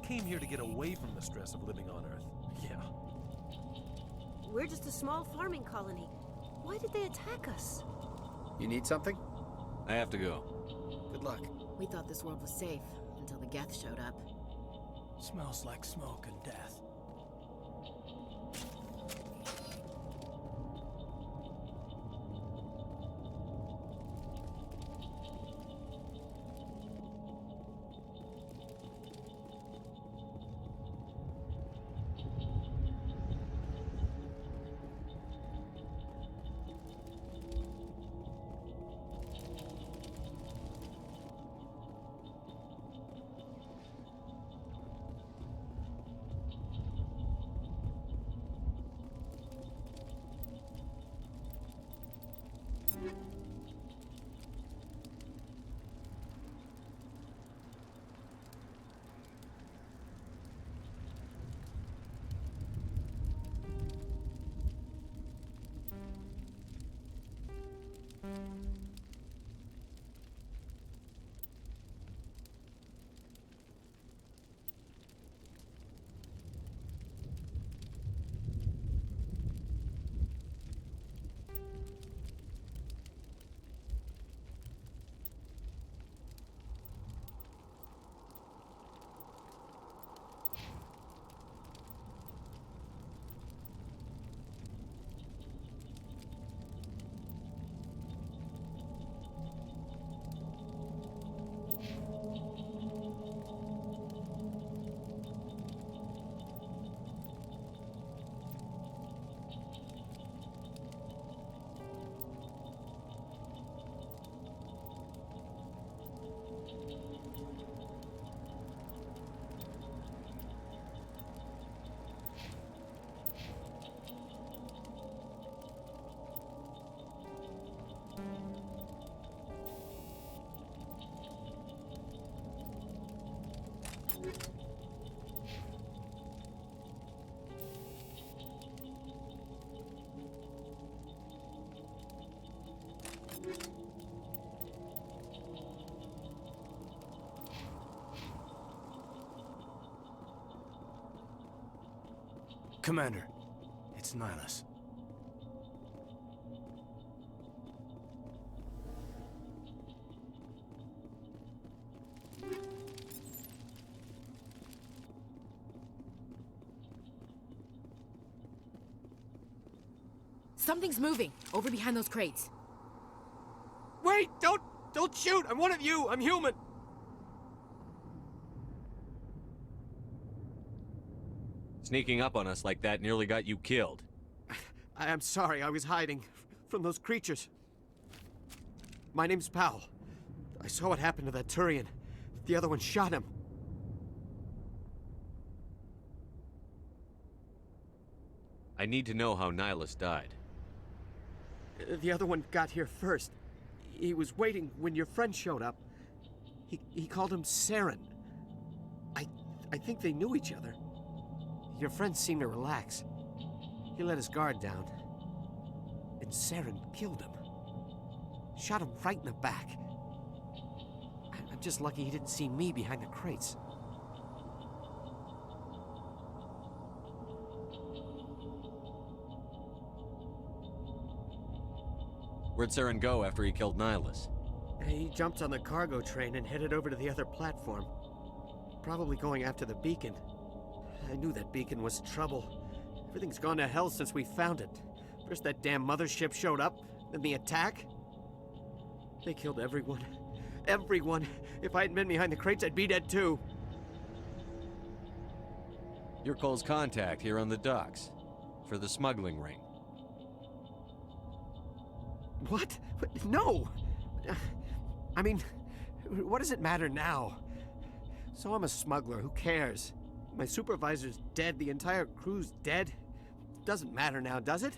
came here to get away from the stress of living on Earth. Yeah. We're just a small farming colony. Why did they attack us? You need something? I have to go. Good luck. We thought this world was safe until the Geth showed up. Smells like smoke and death. Commander, it's Nihilus. Something's moving, over behind those crates. Wait! Don't shoot! I'm one of you! I'm human! Sneaking up on us like that nearly got you killed. I'm sorry, I was hiding from those creatures. My name's Powell. I saw what happened to that Turian. The other one shot him. I need to know how Nihilus died. The other one got here first. He was waiting when your friend showed up. He called him Saren. I think they knew each other. Your friend seemed to relax. He let his guard down. And Saren killed him. Shot him right in the back. I'm just lucky he didn't see me behind the crates. Where'd Saren go after he killed Nihilus? He jumped on the cargo train and headed over to the other platform. Probably going after the beacon. I knew that beacon was trouble. Everything's gone to hell since we found it. First that damn mothership showed up, then the attack. They killed everyone. Everyone. If I hadn't been behind the crates, I'd be dead too. You're Cole's contact here on the docks. For the smuggling ring. What? No! I mean, what does it matter now? So I'm a smuggler, who cares? My supervisor's dead, the entire crew's dead. Doesn't matter now, does it?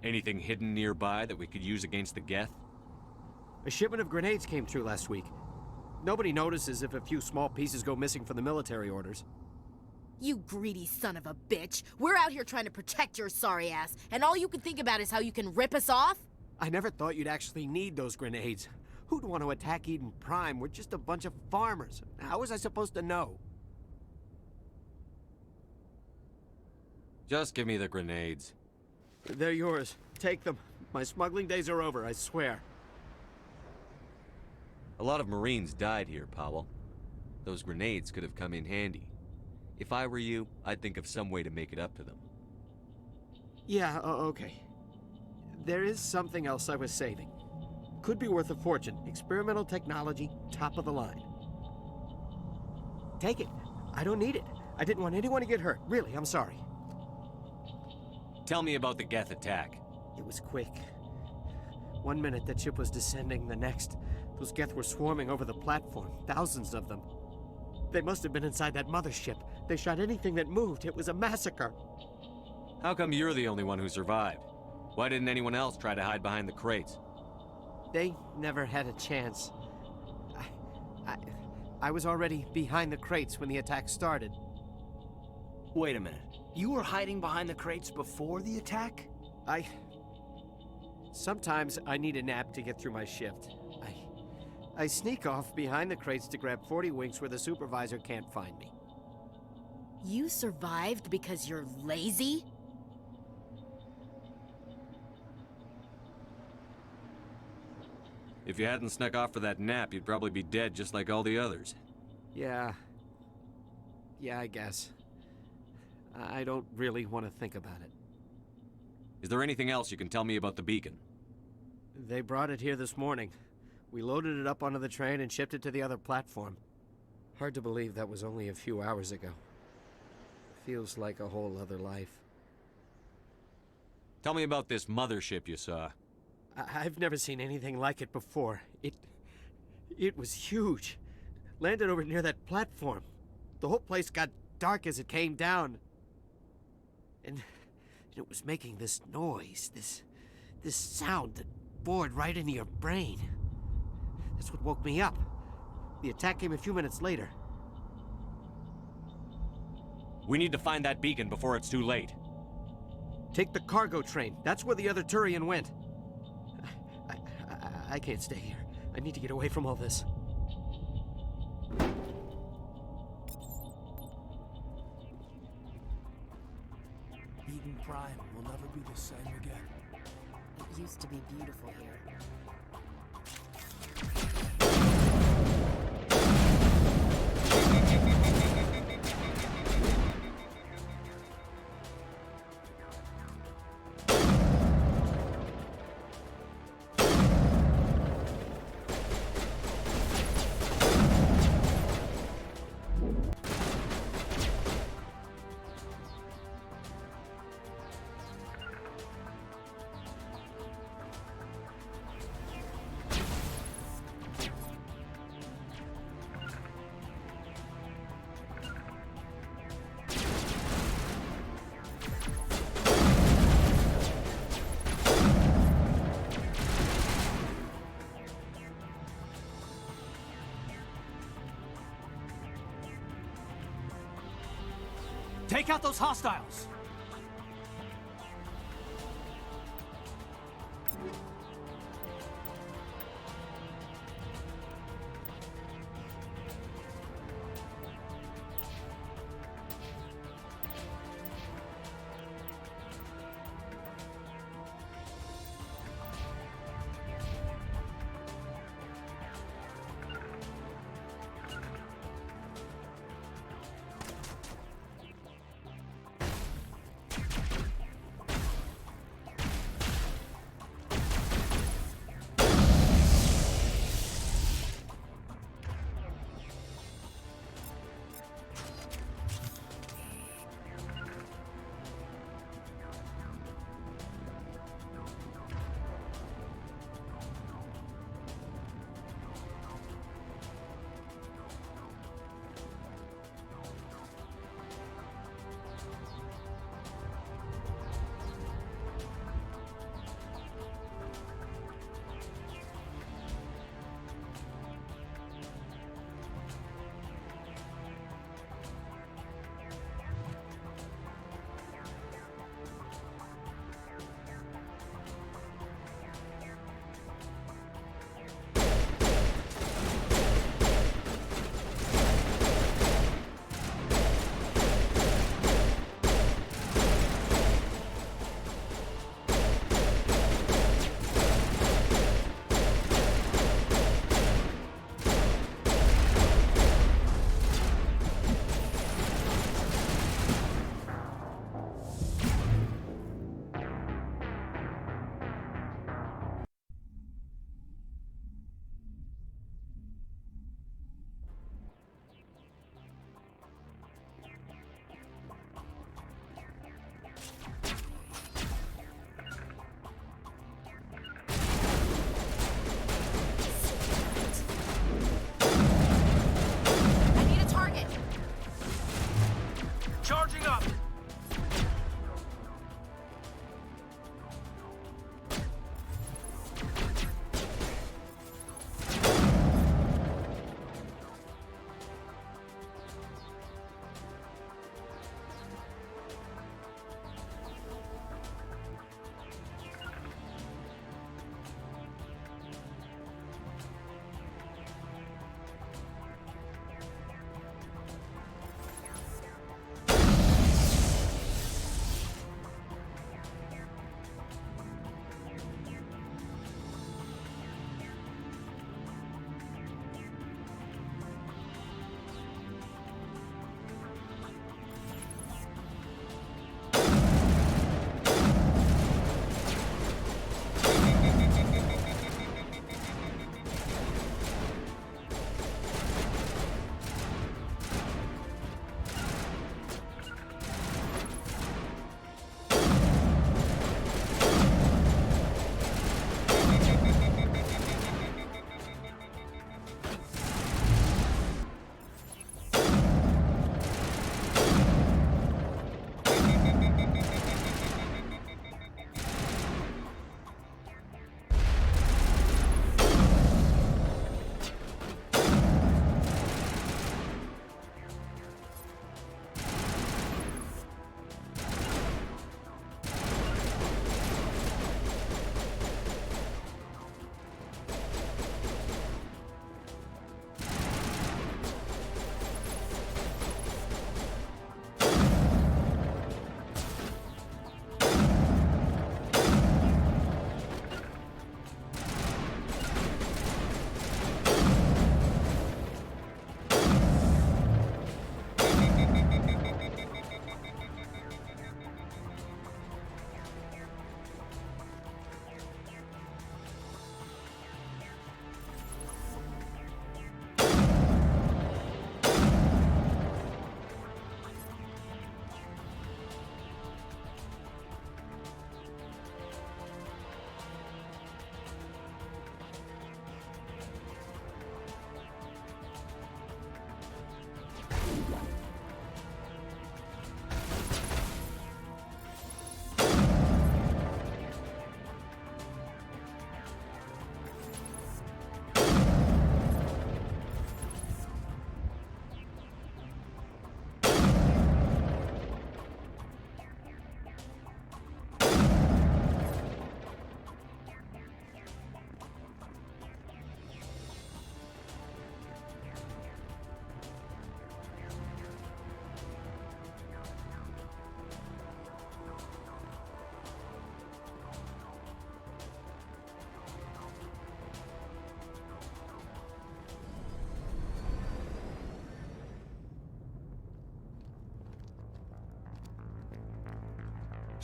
Anything hidden nearby that we could use against the Geth? A shipment of grenades came through last week. Nobody notices if a few small pieces go missing from the military orders. You greedy son of a bitch! We're out here trying to protect your sorry ass, and all you can think about is how you can rip us off? I never thought you'd actually need those grenades. Who'd want to attack Eden Prime? We're just a bunch of farmers. How was I supposed to know? Just give me the grenades. They're yours. Take them. My smuggling days are over, I swear. A lot of Marines died here, Powell. Those grenades could have come in handy. If I were you, I'd think of some way to make it up to them. Yeah, okay. There is something else I was saving. Could be worth a fortune. Experimental technology, top of the line. Take it. I don't need it. I didn't want anyone to get hurt. Really, I'm sorry. Tell me about the Geth attack. It was quick. 1 minute that ship was descending, the next, those Geth were swarming over the platform. Thousands of them. They must have been inside that mothership. They shot anything that moved. It was a massacre. How come you're the only one who survived? Why didn't anyone else try to hide behind the crates? They never had a chance. I was already behind the crates when the attack started. Wait a minute. You were hiding behind the crates before the attack? Sometimes I need a nap to get through my shift. I sneak off behind the crates to grab 40 winks where the supervisor can't find me. You survived because you're lazy? If you hadn't snuck off for that nap, you'd probably be dead just like all the others. Yeah, I guess. I don't really want to think about it. Is there anything else you can tell me about the beacon? They brought it here this morning. We loaded it up onto the train and shipped it to the other platform. Hard to believe that was only a few hours ago. Feels like a whole other life. Tell me about this mothership you saw. I've never seen anything like it before. It was huge. Landed over near that platform. The whole place got dark as it came down. And it was making this noise, this sound that bored right into your brain. That's what woke me up. The attack came a few minutes later. We need to find that beacon before it's too late. Take the cargo train. That's where the other Turian went. I can't stay here. I need to get away from all this. Eden Prime will never be the same again. It used to be beautiful here. Take out those hostiles!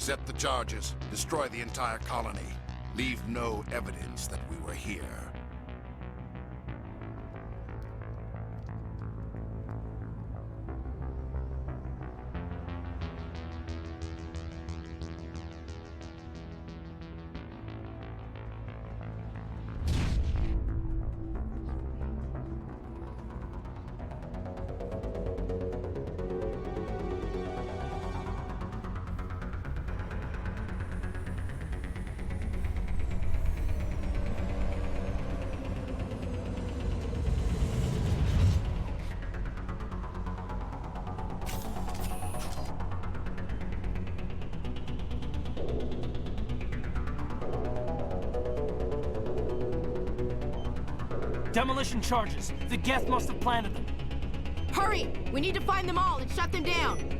Accept the charges. Destroy the entire colony. Leave no evidence that we were here. Demolition charges. The Geth must have planted them. Hurry! We need to find them all and shut them down.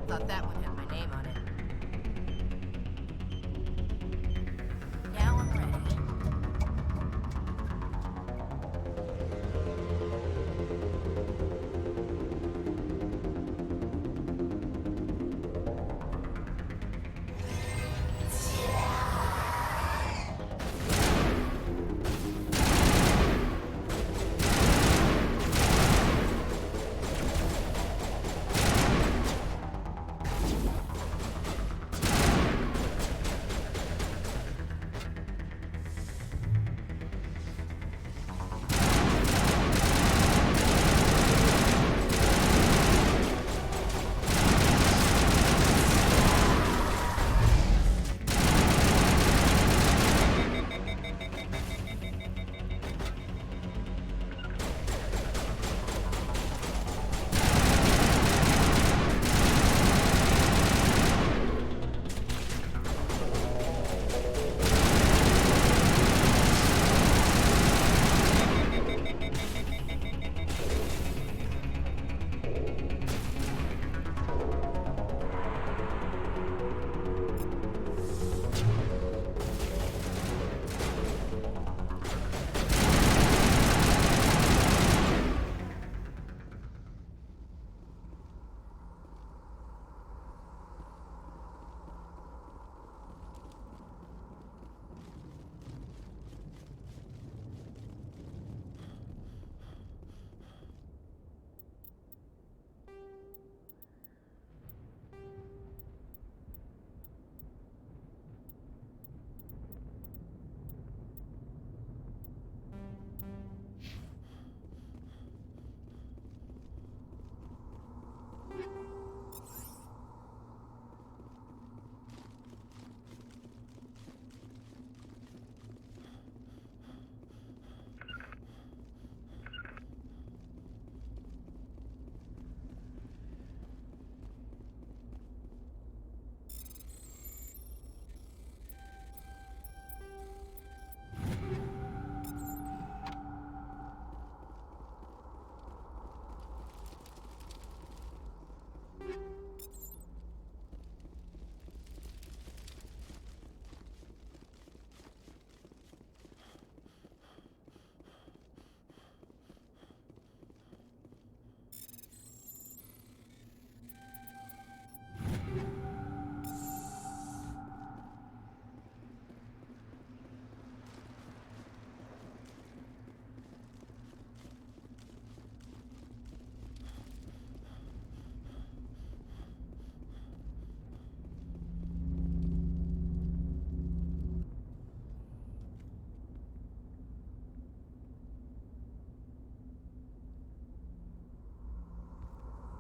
Thought that one had my name on it. Now I'm ready.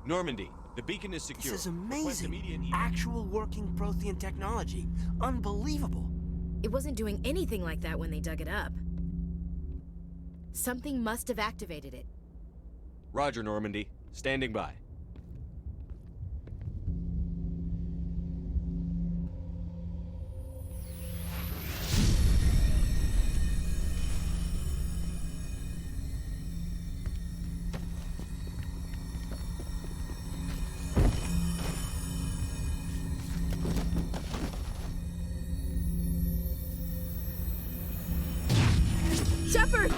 Normandy, the beacon is secure. This is Request amazing. immediate Actual working Prothean technology. Unbelievable. It wasn't doing anything like that when they dug it up. Something must have activated it. Roger, Normandy. Standing by. Shepard!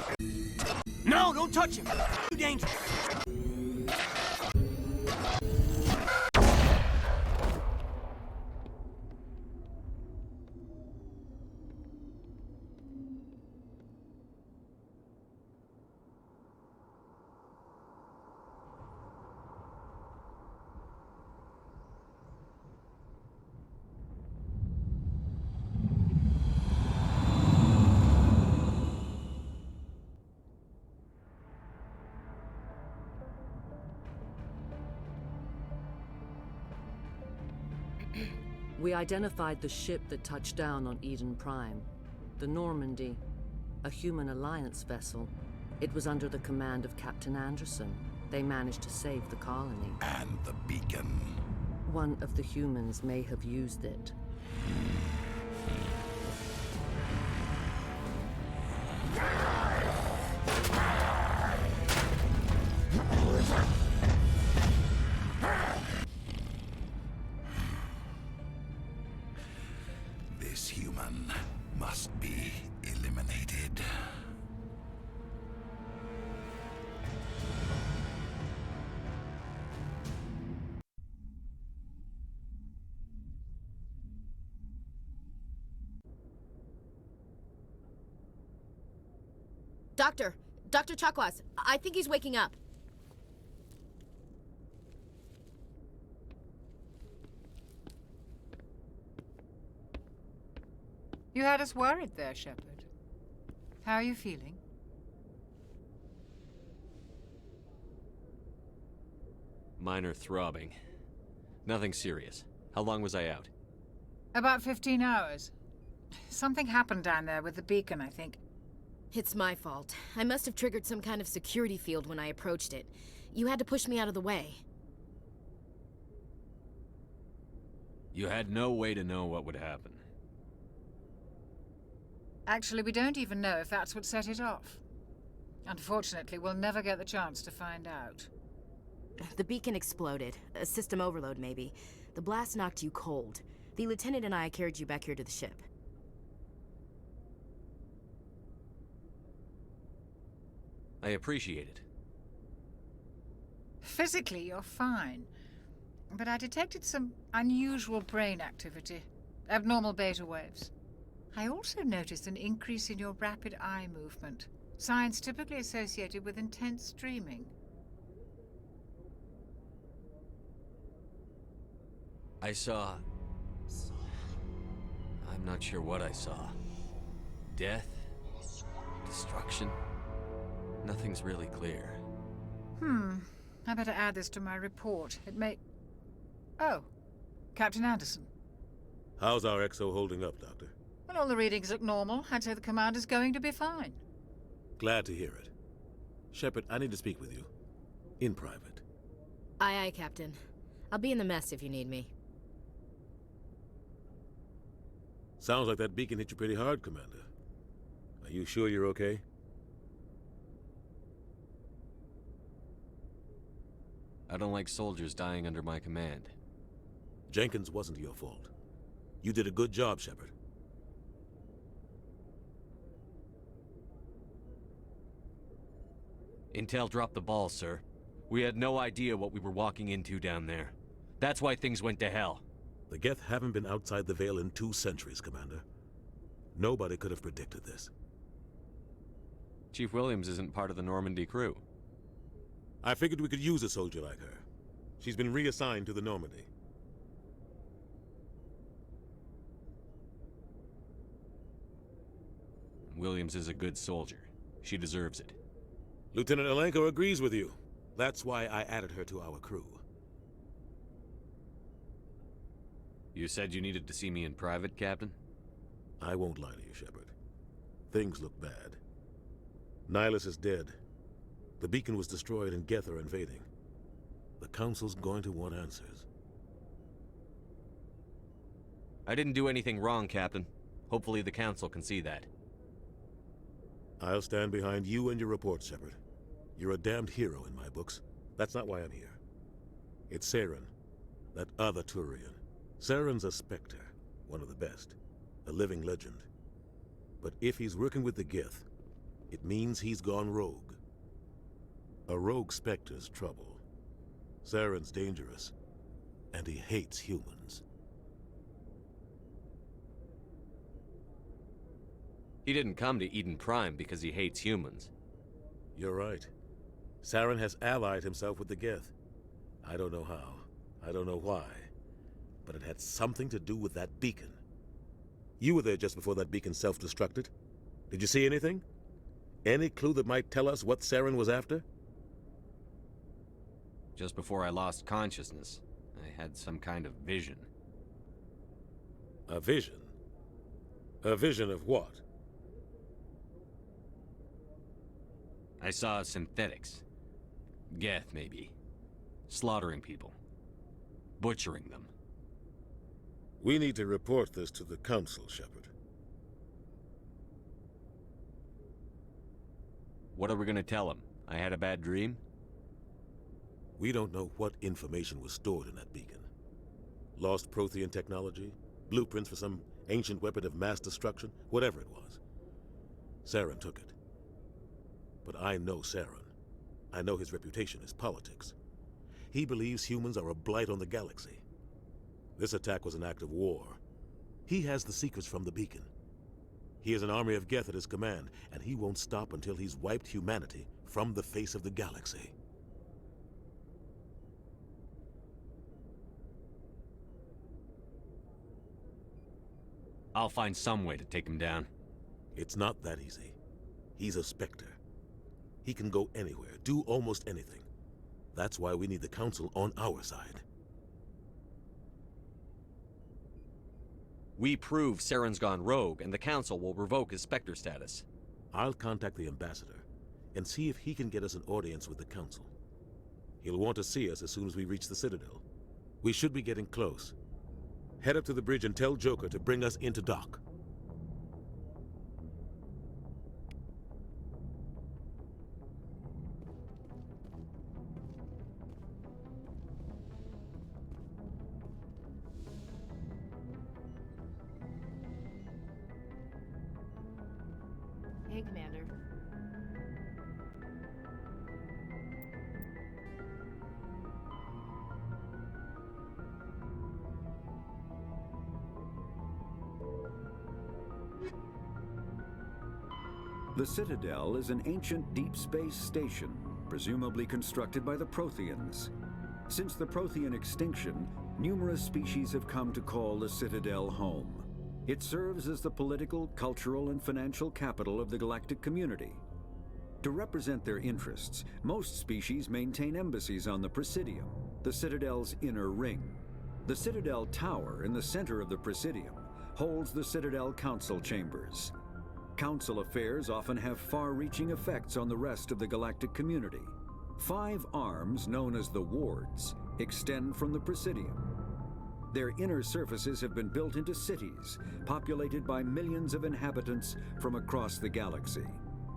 No, don't touch him. Too dangerous. We identified the ship that touched down on Eden Prime. The Normandy, a human alliance vessel. It was under the command of Captain Anderson. They managed to save the colony. And the beacon. One of the humans may have used it. This human must be eliminated. Dr. Chakwas, I think he's waking up. You had us worried there, Shepard. How are you feeling? Minor throbbing. Nothing serious. How long was I out? About 15 hours. Something happened down there with the beacon, I think. It's my fault. I must have triggered some kind of security field when I approached it. You had to push me out of the way. You had no way to know what would happen. Actually, we don't even know if that's what set it off. Unfortunately, we'll never get the chance to find out. The beacon exploded. A system overload, maybe. The blast knocked you cold. The lieutenant and I carried you back here to the ship. I appreciate it. Physically, you're fine. But I detected some unusual brain activity. Abnormal beta waves. I also noticed an increase in your rapid eye movement. Signs typically associated with intense dreaming. I saw... I'm not sure what I saw. Death? Destruction? Nothing's really clear. I better add this to my report. It may... Oh, Captain Anderson. How's our XO holding up, Doctor? Well, all the readings look normal. I'd say the commander's going to be fine. Glad to hear it. Shepard, I need to speak with you. In private. Aye, Captain. I'll be in the mess if you need me. Sounds like that beacon hit you pretty hard, Commander. Are you sure you're okay? I don't like soldiers dying under my command. Jenkins wasn't your fault. You did a good job, Shepard. Intel dropped the ball, sir. We had no idea what we were walking into down there. That's why things went to hell. The Geth haven't been outside the Veil in 2 centuries, Commander. Nobody could have predicted this. Chief Williams isn't part of the Normandy crew. I figured we could use a soldier like her. She's been reassigned to the Normandy. Williams is a good soldier. She deserves it. Lieutenant Alenko agrees with you. That's why I added her to our crew. You said you needed to see me in private, Captain? I won't lie to you, Shepard. Things look bad. Nihilus is dead. The beacon was destroyed and Geth are invading. The Council's going to want answers. I didn't do anything wrong, Captain. Hopefully the Council can see that. I'll stand behind you and your report, Shepard. You're a damned hero in my books. That's not why I'm here. It's Saren, that other Turian. Saren's a Spectre, one of the best, a living legend. But if he's working with the Geth, it means he's gone rogue. A rogue Spectre's trouble. Saren's dangerous, and he hates humans. He didn't come to Eden Prime because he hates humans. You're right. Saren has allied himself with the Geth. I don't know how. I don't know why. But it had something to do with that beacon. You were there just before that beacon self-destructed. Did you see anything? Any clue that might tell us what Saren was after? Just before I lost consciousness, I had some kind of vision. A vision? A vision of what? I saw synthetics. Geth, maybe. Slaughtering people. Butchering them. We need to report this to the Council, Shepard. What are we gonna tell him? I had a bad dream? We don't know what information was stored in that beacon. Lost Prothean technology? Blueprints for some ancient weapon of mass destruction? Whatever it was. Saren took it. But I know Saren. I know his reputation is politics. He believes humans are a blight on the galaxy. This attack was an act of war. He has the secrets from the beacon. He has an army of Geth at his command, and he won't stop until he's wiped humanity from the face of the galaxy. I'll find some way to take him down. It's not that easy. He's a Spectre. He can go anywhere, do almost anything. That's why we need the Council on our side. We prove Saren's gone rogue, and the Council will revoke his Spectre status. I'll contact the Ambassador and see if he can get us an audience with the Council. He'll want to see us as soon as we reach the Citadel. We should be getting close. Head up to the bridge and tell Joker to bring us into dock. Hey, Commander. The Citadel is an ancient deep space station, presumably constructed by the Protheans. Since the Prothean extinction, numerous species have come to call the Citadel home. It serves as the political, cultural, and financial capital of the galactic community. To represent their interests, most species maintain embassies on the Presidium, the Citadel's inner ring. The Citadel Tower in the center of the Presidium holds the Citadel Council chambers. Council affairs often have far-reaching effects on the rest of the galactic community. 5 arms, known as the Wards, extend from the Presidium. Their inner surfaces have been built into cities, populated by millions of inhabitants from across the galaxy.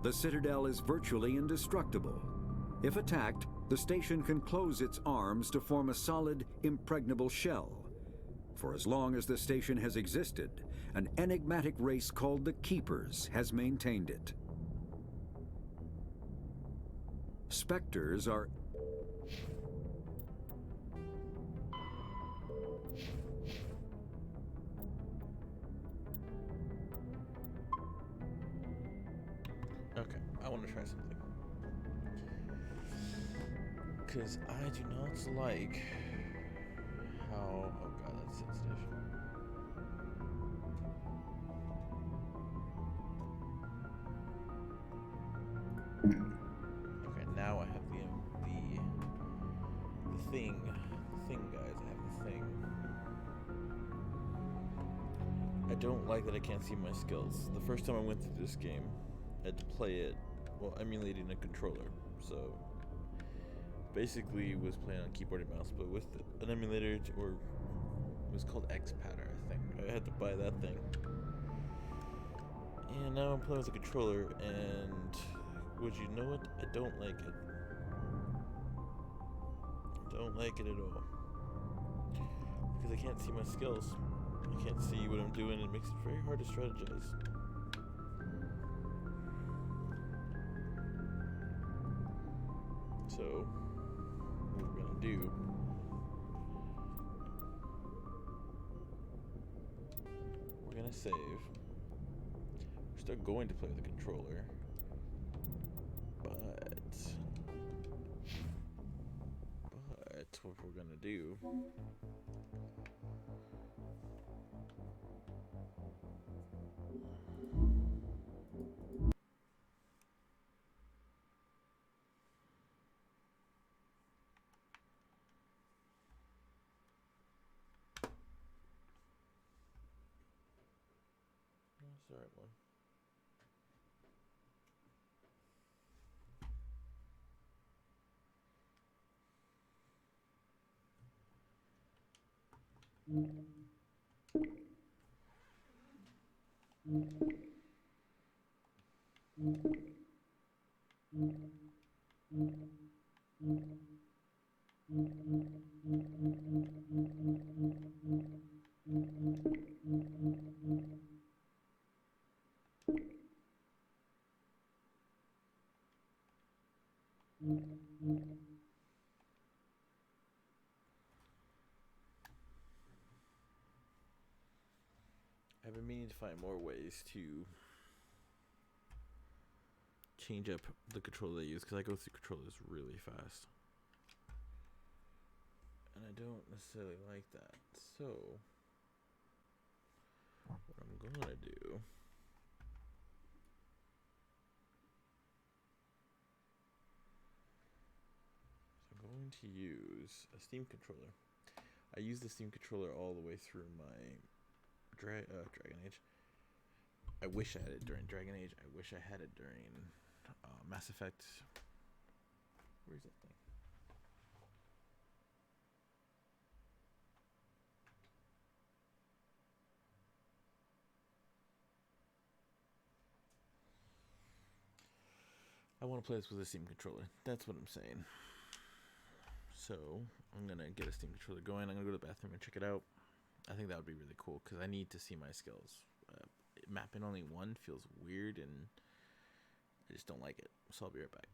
The Citadel is virtually indestructible. If attacked, the station can close its arms to form a solid, impregnable shell. For as long as the station has existed, an enigmatic race called the Keepers has maintained it. Spectres are... Okay, I want to try something. Because I do not like how... Oh god, that's sensitive. Okay, now I have the thing. The thing, guys. I have the thing. I don't like that I can't see my skills. The first time I went through this game, I had to play it while emulating a controller. So basically was playing on keyboard and mouse, but with an emulator, or it was called XPatter, I think. I had to buy that thing. And now I'm playing with a controller, and would you know it? I don't like it. I don't like it at all. Because I can't see my skills. I can't see what I'm doing. It makes it very hard to strategize. So, what we're gonna do, we're gonna save. We're still going to play with the controller, but what we're gonna do, that's the right one. I've been meaning to find more ways to change up the controller I use, because I go through controllers really fast. And I don't necessarily like that. So, what I'm gonna do is I'm going to use a Steam controller. I use the Steam controller all the way through my Dragon Age. I wish I had it during Dragon Age. I wish I had it during Mass Effect. Where's that thing? I want to play this with a Steam controller. That's what I'm saying. So, I'm going to get a Steam controller going. I'm going to go to the bathroom and check it out. I think that would be really cool, because I need to see my skills. Mapping only one feels weird, and I just don't like it. So I'll be right back.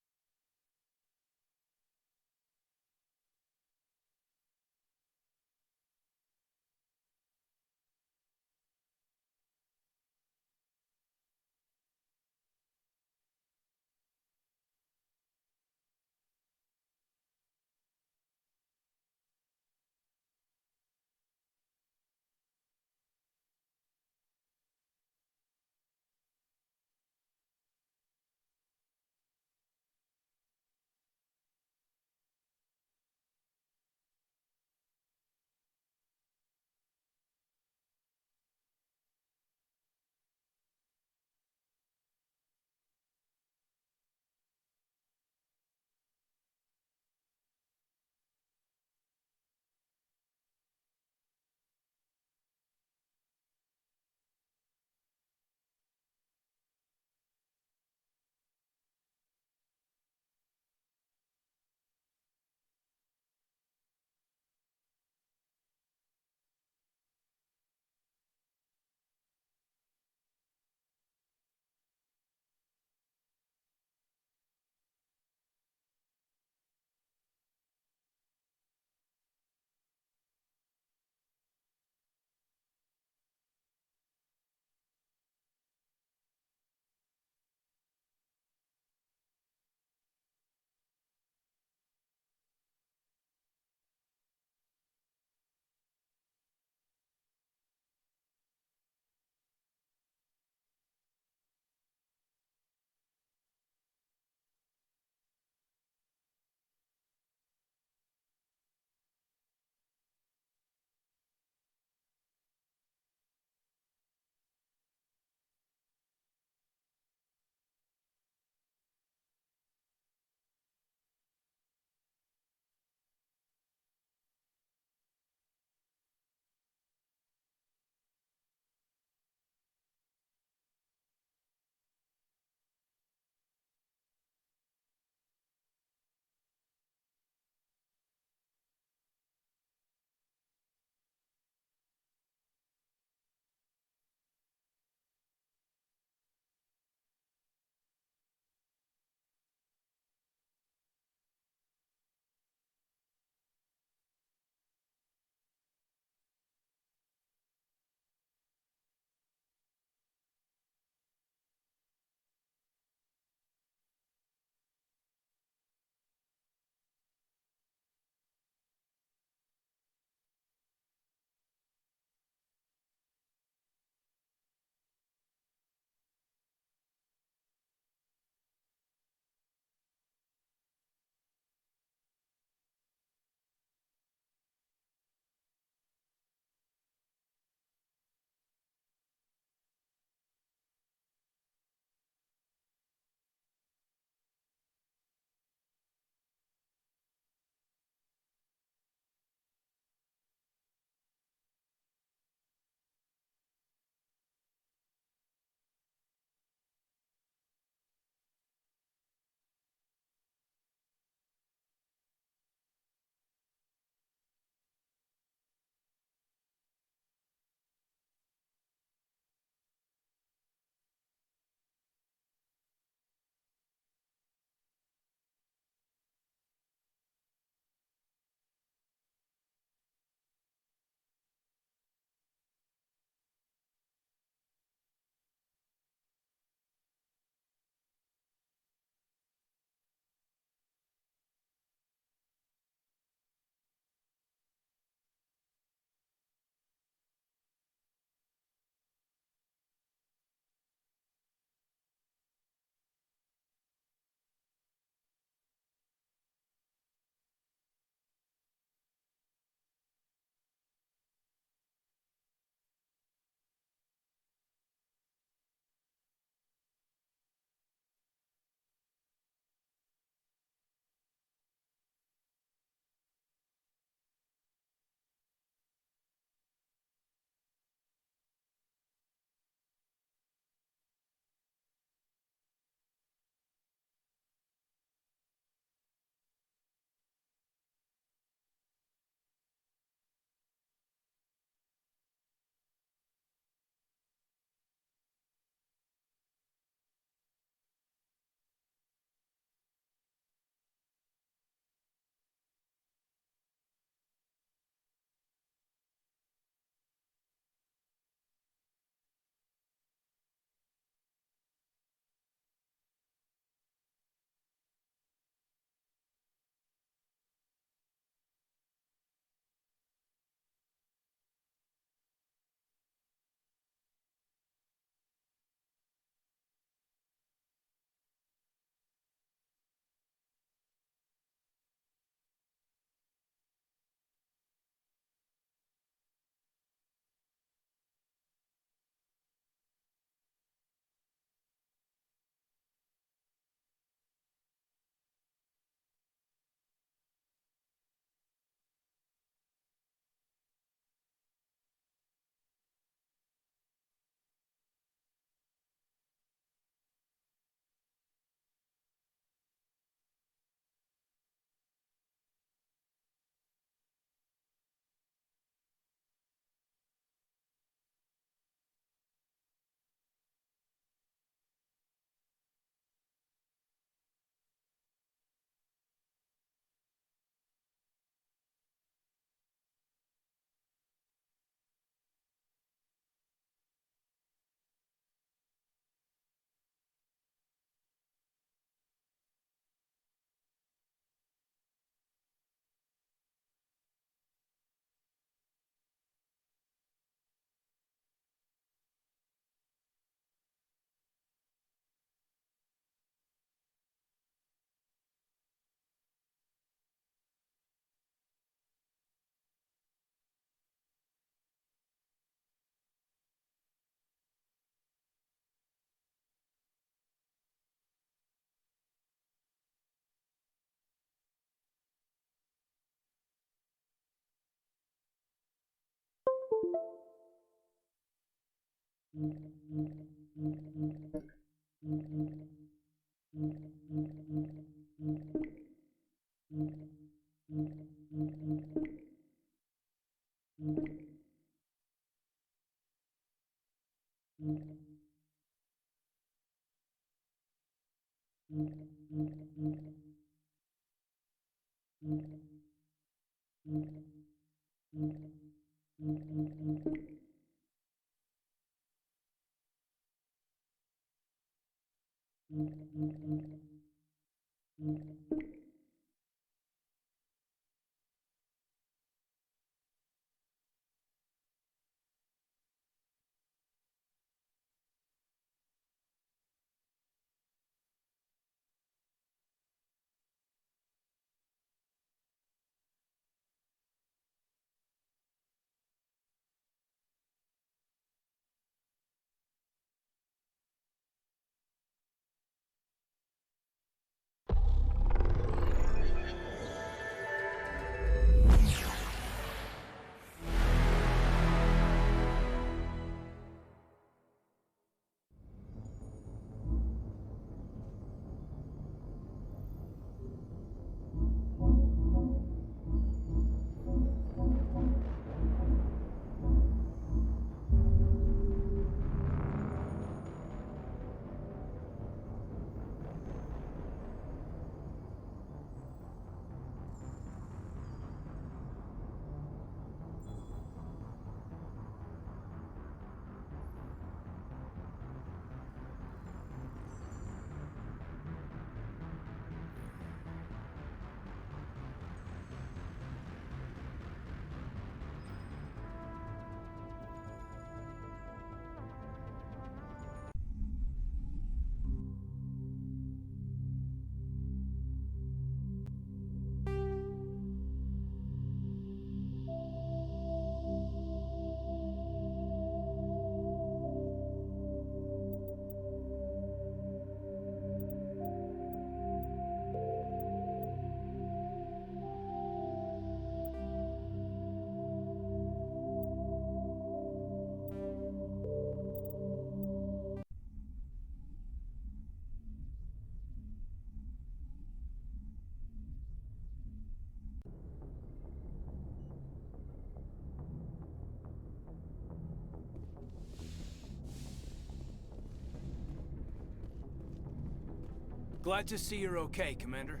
Glad to see you're okay, Commander.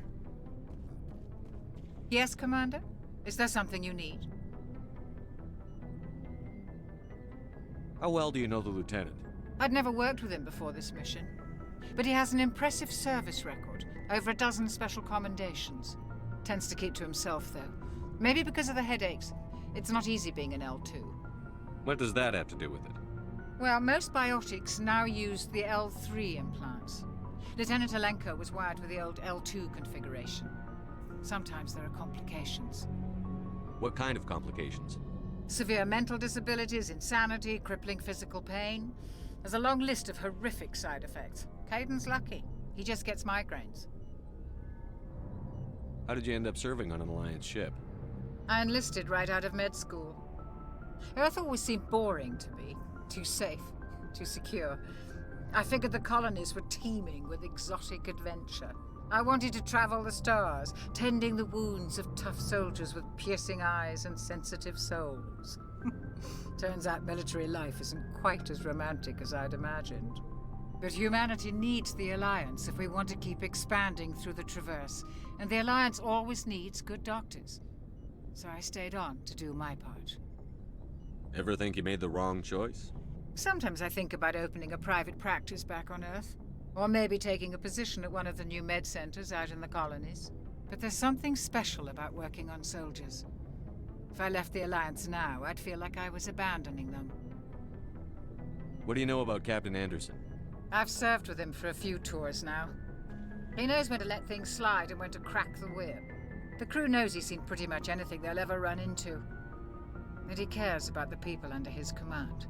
Yes, Commander? Is there something you need? How well do you know the Lieutenant? I'd never worked with him before this mission. But he has an impressive service record. Over a dozen special commendations. Tends to keep to himself, though. Maybe because of the headaches. It's not easy being an L2. What does that have to do with it? Well, most biotics now use the L3 implants. Lieutenant Alenko was wired with the old L2 configuration. Sometimes there are complications. What kind of complications? Severe mental disabilities, insanity, crippling physical pain. There's a long list of horrific side effects. Caden's lucky. He just gets migraines. How did you end up serving on an Alliance ship? I enlisted right out of med school. Earth always seemed boring to me. Too safe, too secure. I figured the colonies were teeming with exotic adventure. I wanted to travel the stars, tending the wounds of tough soldiers with piercing eyes and sensitive souls. Turns out military life isn't quite as romantic as I'd imagined. But humanity needs the Alliance if we want to keep expanding through the Traverse, and the Alliance always needs good doctors. So I stayed on to do my part. Ever think you made the wrong choice? Sometimes I think about opening a private practice back on Earth. Or maybe taking a position at one of the new med centers out in the colonies. But there's something special about working on soldiers. If I left the Alliance now, I'd feel like I was abandoning them. What do you know about Captain Anderson? I've served with him for a few tours now. He knows when to let things slide and when to crack the whip. The crew knows he's seen pretty much anything they'll ever run into. And he cares about the people under his command.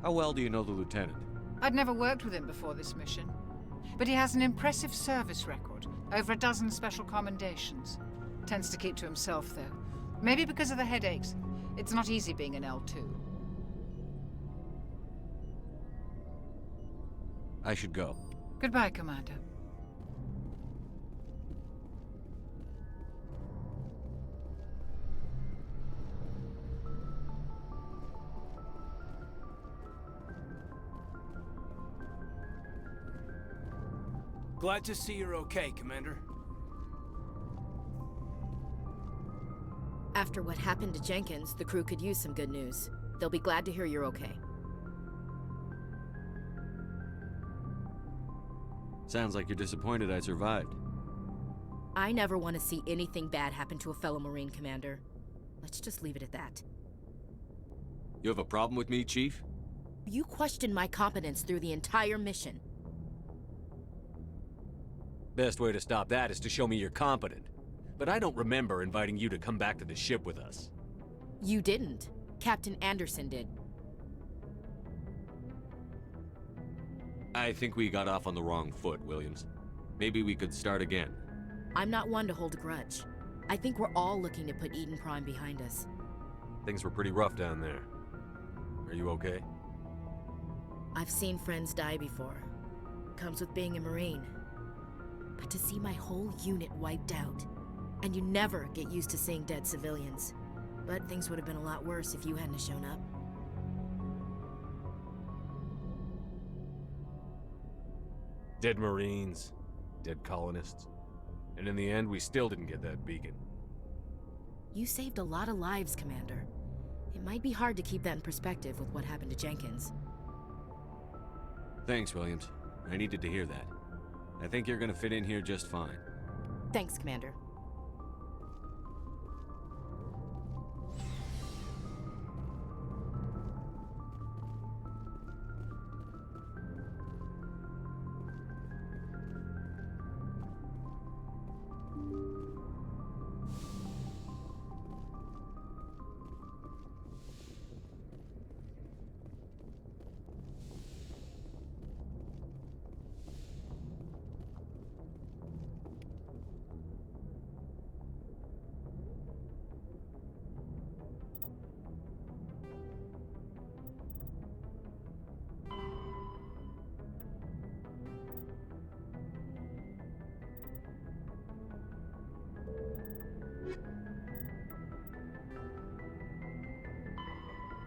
How well do you know the Lieutenant? I'd never worked with him before this mission. But he has an impressive service record. Over a dozen special commendations. Tends to keep to himself, though. Maybe because of the headaches. It's not easy being an L2. I should go. Goodbye, Commander. Glad to see you're okay, Commander. After what happened to Jenkins, the crew could use some good news. They'll be glad to hear you're okay. Sounds like you're disappointed I survived. I never want to see anything bad happen to a fellow Marine, Commander. Let's just leave it at that. You have a problem with me, Chief? You questioned my competence through the entire mission. Best way to stop that is to show me you're competent. But I don't remember inviting you to come back to the ship with us. You didn't. Captain Anderson did. I think we got off on the wrong foot, Williams. Maybe we could start again. I'm not one to hold a grudge. I think we're all looking to put Eden Prime behind us. Things were pretty rough down there. Are you okay? I've seen friends die before. Comes with being a Marine. But to see my whole unit wiped out, and you never get used to seeing dead civilians. But things would have been a lot worse if you hadn't shown up. Dead Marines, dead colonists. And in the end, we still didn't get that beacon. You saved a lot of lives, Commander. It might be hard to keep that in perspective with what happened to Jenkins. Thanks, Williams. I needed to hear that. I think you're gonna fit in here just fine. Thanks, Commander.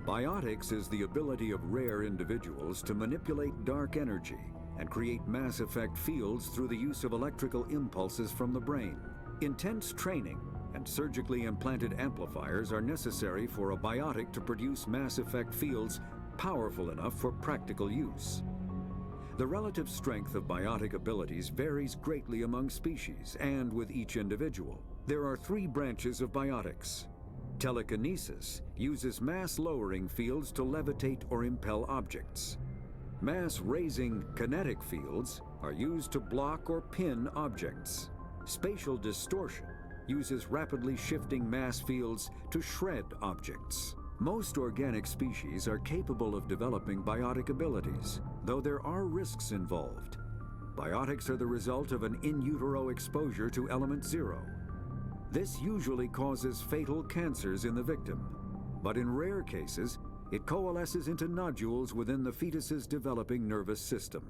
Biotics is the ability of rare individuals to manipulate dark energy and create mass effect fields through the use of electrical impulses from the brain. Intense training and surgically implanted amplifiers are necessary for a biotic to produce mass effect fields powerful enough for practical use. The relative strength of biotic abilities varies greatly among species and with each individual. There are 3 branches of biotics. Telekinesis uses mass-lowering fields to levitate or impel objects. Mass-raising kinetic fields are used to block or pin objects. Spatial distortion uses rapidly shifting mass fields to shred objects. Most organic species are capable of developing biotic abilities, though there are risks involved. Biotics are the result of an in utero exposure to element 0. This usually causes fatal cancers in the victim, but in rare cases, it coalesces into nodules within the fetus's developing nervous system.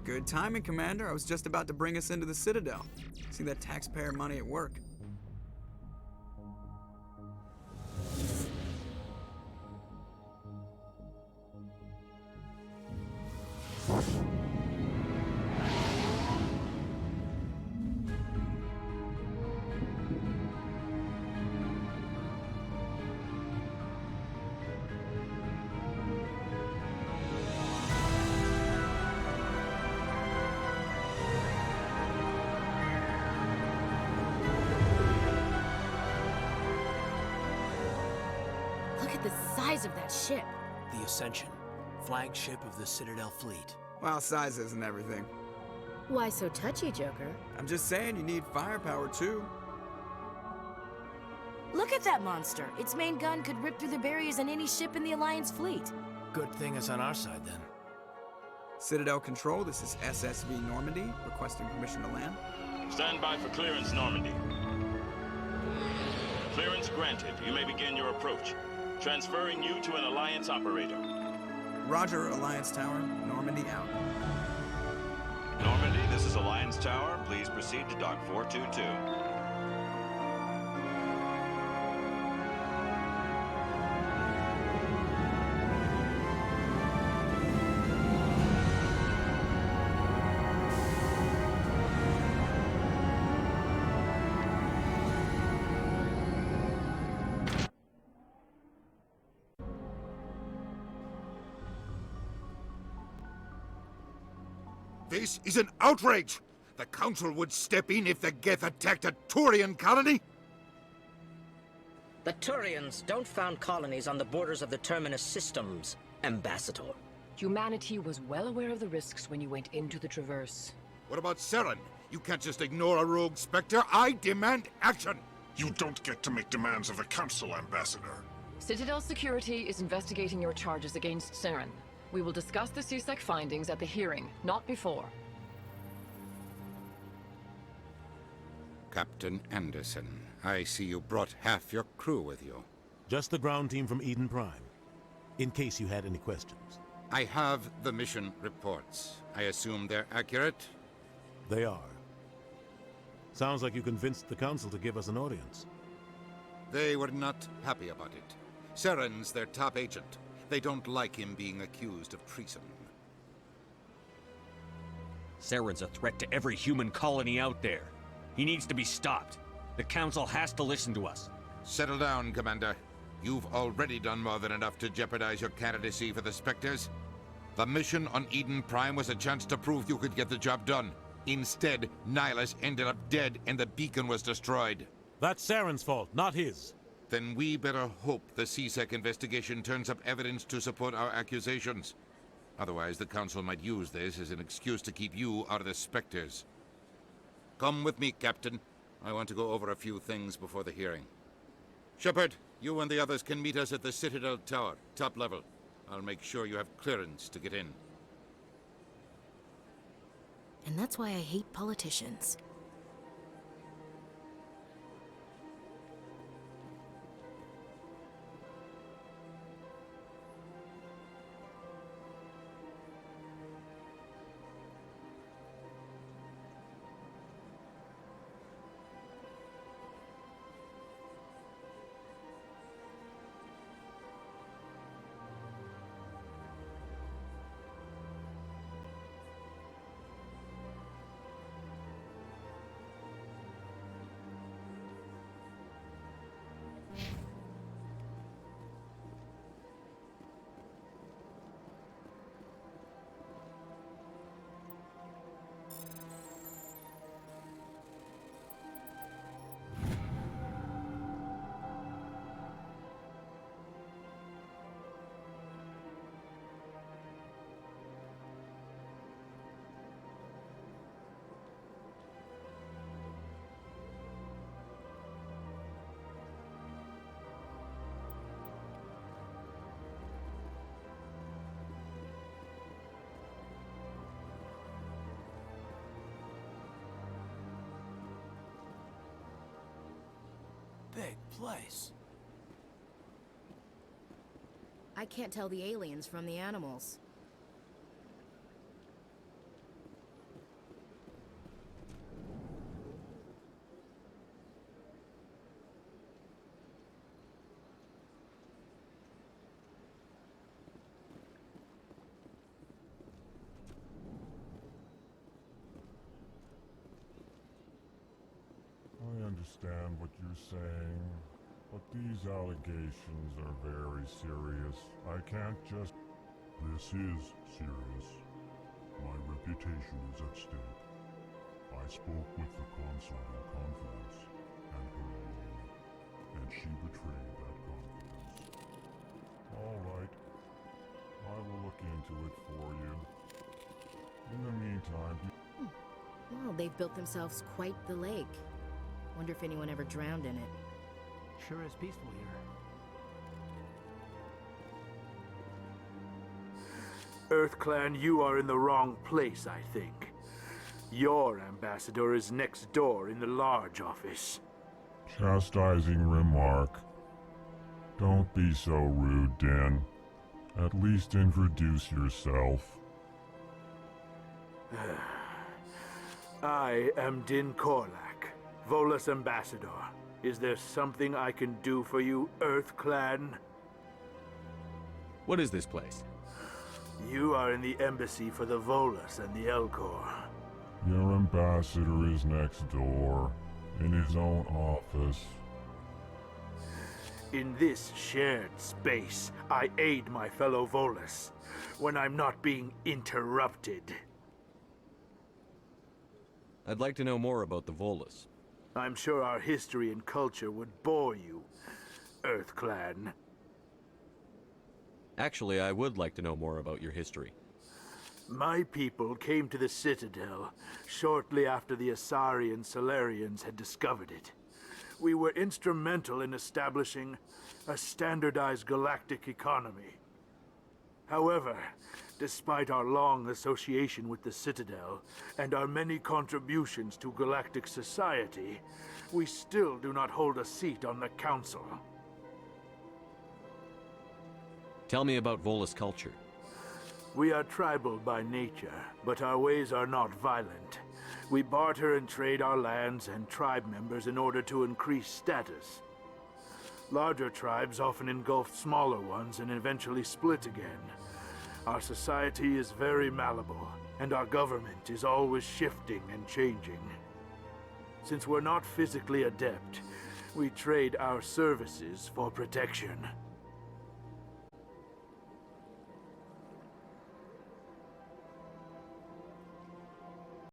Good timing, Commander. I was just about to bring us into the Citadel. See that taxpayer money at work. at the size of that ship. The Ascension, flagship of the Citadel fleet. Well, size isn't everything. Why so touchy, Joker? I'm just saying you need firepower too. Look at that monster. Its main gun could rip through the barriers on any ship in the Alliance fleet. Good thing it's on our side then. Citadel Control, this is SSV Normandy, requesting permission to land. Stand by for clearance, Normandy. Clearance granted. You may begin your approach. Transferring you to an Alliance operator. Roger, Alliance Tower. Normandy out. Normandy, this is Alliance Tower. Please proceed to Dock 422. This is an outrage! The Council would step in if the Geth attacked a Turian colony? The Turians don't found colonies on the borders of the Terminus systems, Ambassador. Humanity was well aware of the risks when you went into the Traverse. What about Saren? You can't just ignore a rogue Spectre. I demand action! You don't get to make demands of the Council, Ambassador. Citadel Security is investigating your charges against Saren. We will discuss the CSEC findings at the hearing, not before. Captain Anderson, I see you brought half your crew with you. Just the ground team from Eden Prime, in case you had any questions. I have the mission reports. I assume they're accurate? They are. Sounds like you convinced the Council to give us an audience. They were not happy about it. Saren's their top agent. They don't like him being accused of treason. Saren's a threat to every human colony out there. He needs to be stopped. The Council has to listen to us. Settle down, Commander. You've already done more than enough to jeopardize your candidacy for the Spectres. The mission on Eden Prime was a chance to prove you could get the job done. Instead, Nihilus ended up dead and the beacon was destroyed. That's Saren's fault, not his. Then we better hope the CSEC investigation turns up evidence to support our accusations. Otherwise, the Council might use this as an excuse to keep you out of the Spectres. Come with me, Captain. I want to go over a few things before the hearing. Shepard, you and the others can meet us at the Citadel Tower, top level. I'll make sure you have clearance to get in. And that's why I hate politicians. Big place. I can't tell the aliens from the animals. I understand what you're saying, but these allegations are very serious. I can't just... This is serious. My reputation is at stake. I spoke with the consort in confidence, and her alone, and she betrayed that confidence. to it for you. In the meantime, Well, they've built themselves quite the lake. Wonder if anyone ever drowned in it. Sure is peaceful here. EarthClan, you are in the wrong place, I think. Your ambassador is next door in the large office. chastising remark. Don't be so rude, Din. At least introduce yourself. I am Din Korlak, Volus ambassador. Is there something I can do for you, EarthClan? What is this place? You are in the embassy for the Volus and the Elcor. Your ambassador is next door, in his own office. In this shared space, I aid my fellow Volus when I'm not being interrupted. I'd like to know more about the Volus. I'm sure our history and culture would bore you, EarthClan. Actually, I would like to know more about your history. My people came to the Citadel shortly after the Asari Solarians had discovered it. We were instrumental in establishing a standardized galactic economy. However, despite our long association with the Citadel and our many contributions to galactic society, we still do not hold a seat on the Council. Tell me about Volus culture. We are tribal by nature, but our ways are not violent. We barter and trade our lands and tribe members in order to increase status. Larger tribes often engulf smaller ones and eventually split again. Our society is very malleable, and our government is always shifting and changing. Since we're not physically adept, we trade our services for protection.